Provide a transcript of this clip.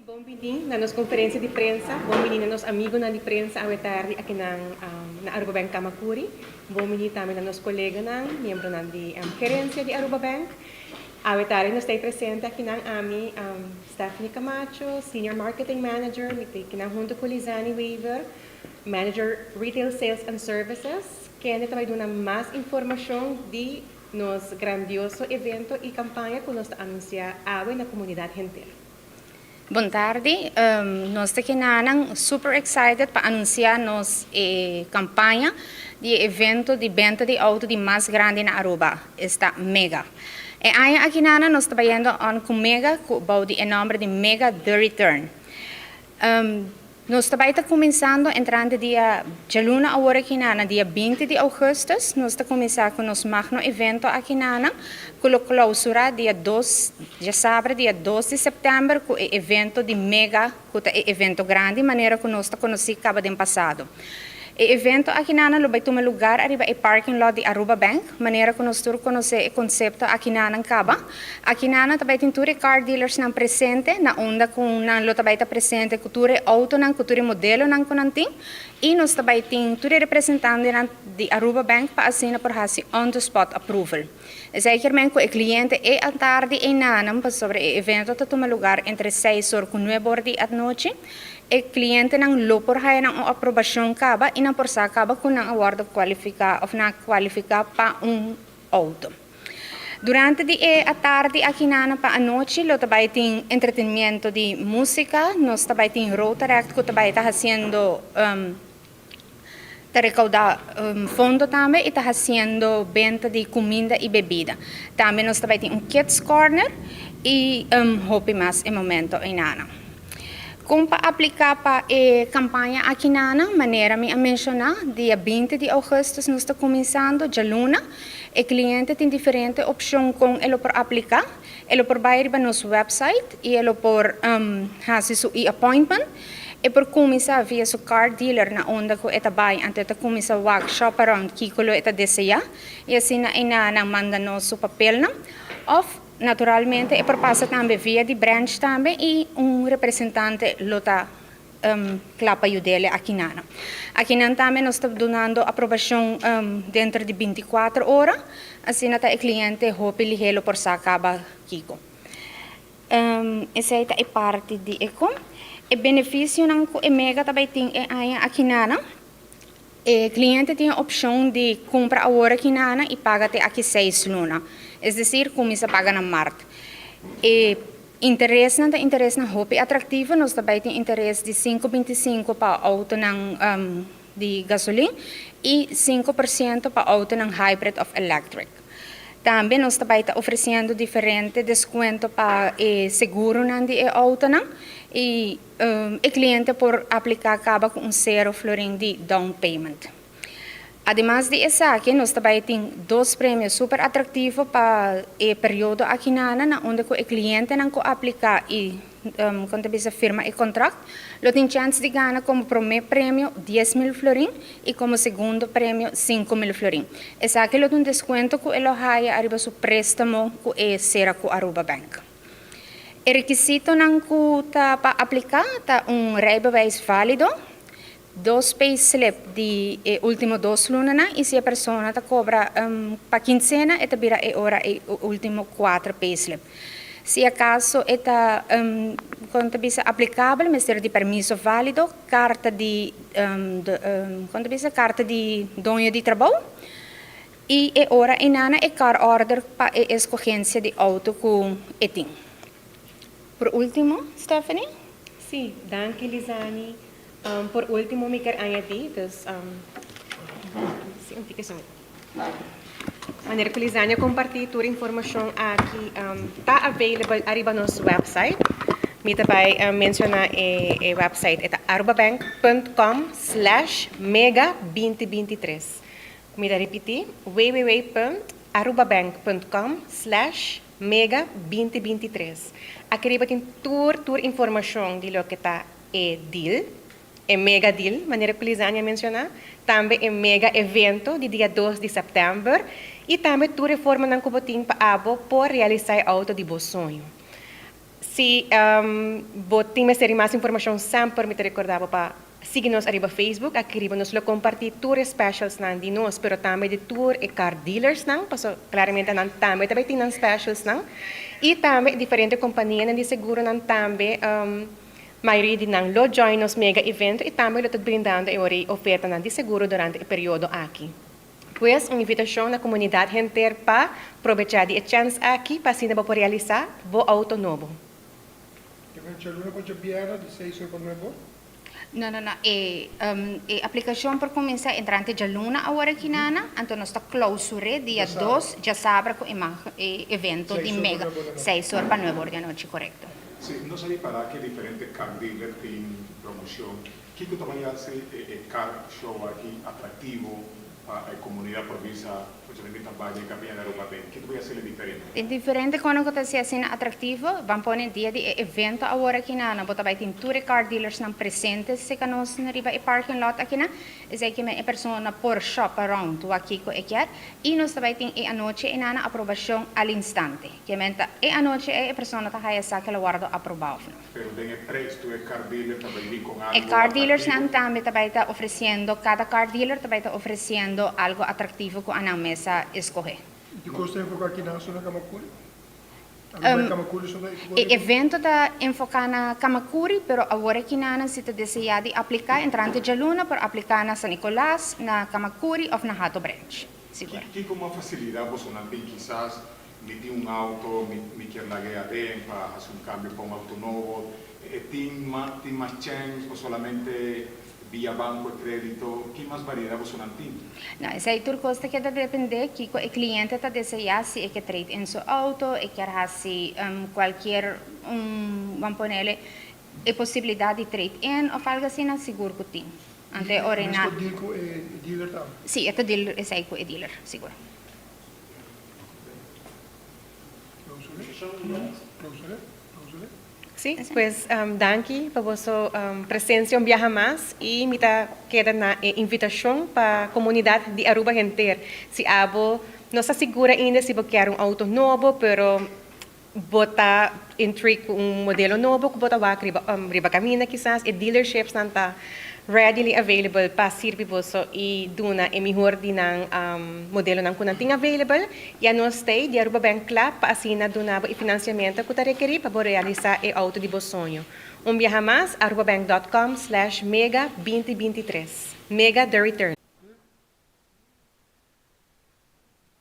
bom bini na nos conferência de prensa, bom bini na nos amigo na de prensa ao tarde aqui na Aruba Bank Kamakuri, bom bini também na nos colega na membro na de gerência de Aruba Bank. Ao tarde nos tem presente aqui na ami Stephanie Camacho, Senior Marketing Manager, que na junto com Lizani Weaver, Manager Retail Sales and Services, que ainda vai dar mais informação de nos grandioso evento e campanha que nós anunciar na comunidade inteira. Boa tarde, nós aqui super excited para anunciar nossa campanha de evento de venda de auto de mais grande na Aruba, esta Mega. E aí aqui nós trabalhando com Mega, com o nome de Mega The Return. Nós estamos começando entrando dia Jaluna agora aqui dia 20 de agosto, nós estamos começando com nosso magno evento aqui com a clausura dia 2, já sabe, dia 2 de setembro, com o evento de Mega, com o evento grande, maneira que nós estamos conhecendo acaba de passado. O evento aqui vai tomar lugar arriba o parking lot de Aruba Bank, maneira que nós estamos conhecendo o conceito aqui caba. Aqui também tem todos car dealers presente, na onda com lo também presente com todos auto com todos modelo e nós também tem todos representantes de Aruba Bank para assinar por hasi on the spot approval. Zekermente que o cliente é à tarde e para sobre o evento que toma lugar entre 6 horas e 9 horas da noite. O cliente não lopor hay ng aprobação kaba e não por sa kaba kung nang award qualifica of na qualifica para auto. Durante a tarde aqui para a noite, lo tabay ting entretenimiento de música, nós tabay ting Rotaract ko tabay haciendo recaudar fundo também e está fazendo venda de comida e bebida. Também nós também tem kids corner e hope mais em momento em Como para aplicar para a campanha aqui maneira me mencionar, dia 20 de agosto nós estamos começando, já luna, o cliente tem diferente opção com ele para aplicar, ele por ir para nosso website e ele por fazer seu appointment. E por começar via seu car dealer na onda ko eta bay ante ta começar workshop around kikulo eta deseja e assim na manda nosso papel of naturalmente e por passa também via de branch também e representante lota clapa dele aqui também nós estamos dando aprovação dentro de 24 horas assim na o cliente hope lihelo por sa acaba kiko essa é parte de eco. O benefício ng Mega também tem aqui o cliente tem a opção de comprar agora aqui e paga até aqui 6 luna. É decir, começa a pagar na Marte. Interesse na hope atrativo, nós também tem interesse de 5,25 para auto de gasolina e 5% para auto hybrid of electric. Também nós também está oferecendo diferente desconto para seguro de auto e o cliente por aplicar acaba com 0 florin de down payment. Además de isso aqui, nós também temos 2 prêmios super atrativos para o período aqui onde o cliente não aplicar e quando você firma o contrato, ele tem chance de ganhar como primeiro prêmio 10,000 florin e como segundo prêmio 5,000 florin. Esse aqui ele tem desconto que ele vai arriba seu préstamo que será com Aruba Bank. O requisito para aplicar é rijbewijs válido, 2 payslip de último 2 lunas e se a pessoa cobra para quincena, esta vira hora o último 4 payslip. Se acaso está aplicável, mas ser de permisso válido, carta de carta de dono de trabalho e hora é car order para a escolhência de auto com etim. Por último, Stephanie? Sim, danke Lizani. Por último, me quero añadir, maneira que Lizani compartilha toda a informação aqui, está available arriba no nosso website. Me também mencionar o website, é arubabank.com/mega2023. Me repetir, www.arubabank.com/mega2023. Aqui tem toda a informação de lo que está deal, mega deal, maneira que Lizania mencionar, também mega evento de dia 2 de setembro e também toda a forma que você tem para realizar auto de bom sonho. Si boting mas ter mais informação sempre me te recordava para seguir-nos arriba Facebook, aqui nos lo compartir tour specials nan di nos, pero também de tour e car dealers nan, paso claramente nan também tem nan specials nan, e também diferente companhia nan di seguro nan também maioria de nan lo join nos mega evento e também lo brindando e ori oferta nan di seguro durante o período aqui. Pues, uma invitação na comunidade inteira para aproveitar a chance aqui para assim para realizar o auto novo. C'è l'una con Giabbiana di 6 ore per nuovo? No. Aplicação para começar entrante de luna agora aqui nana, então nós está clausura dia 2 de sábado com evento de mega 6 horas para 9 horas da noite, correto? Sí, no sabía para qué diferentes car dealers tienen promoción. ¿Qué también hace el car show aquí atractivo para la comunidad provincia, especialmente en Valle, Campiña de Aruba? ¿Qué voy a hacer diferente? É diferente quando acontece assim atrativo, vamos pôr dia de evento agora aqui na bota vai ter tour car dealers não presentes se canos na riba e parking lot aqui na, é que a pessoa por shop around tu aqui com equiar e nós também tem a noite e na aprovação al instante, que menta e a noite a pessoa tá aí sa que ela guarda aprovado. Pero den el precio tu car dealer também vem com algo. E car dealers não também tá oferecendo, cada car dealer também tá oferecendo algo atrativo com a mesa escolher. Di costa info aqui na zona Kamakuri? Kamakuri sono O evento está enfocado na Kamakuri, pero agora aqui na se te deseja de aplicar entrante de luna para aplicar na San Nicolás, na Kamakuri ou na Hato Branch. Seguro. ¿Qué con más facilidad vos quizás metí un auto, mi quiero la guía para hacer un cambio para un auto nuevo? ¿Tiene más chance o solamente via banco e crédito? ¿Qué más variedad vos tiene? Não, essa aí tudo costa que depende que o cliente está deseja se é que trade em seu auto, e quer se qualquer vamos ponerle a possibilidade de trade in ou algo assim, seguro que tem. Ante orena. Questo deal con dealer tam? Sì, è dealer, è sai è dealer, sicuro. Clausura? Sí, pues danke por vossa presença um dia mais e me queda na invitação para a comunidade de Aruba inteira. Se abo não se segura ainda se quer auto novo, pero bota entry com modelo novo, que bota riba caminho quizás e dealerships não tá readily available para servir vosso e duna é melhor de modelo não kunanting available e a nós tem de Aruba Bank Club para assina duna e financiamento que tá requerir para realizar o auto de vosso sonho. Viaja mais arubabank.com/mega2023. Mega the return.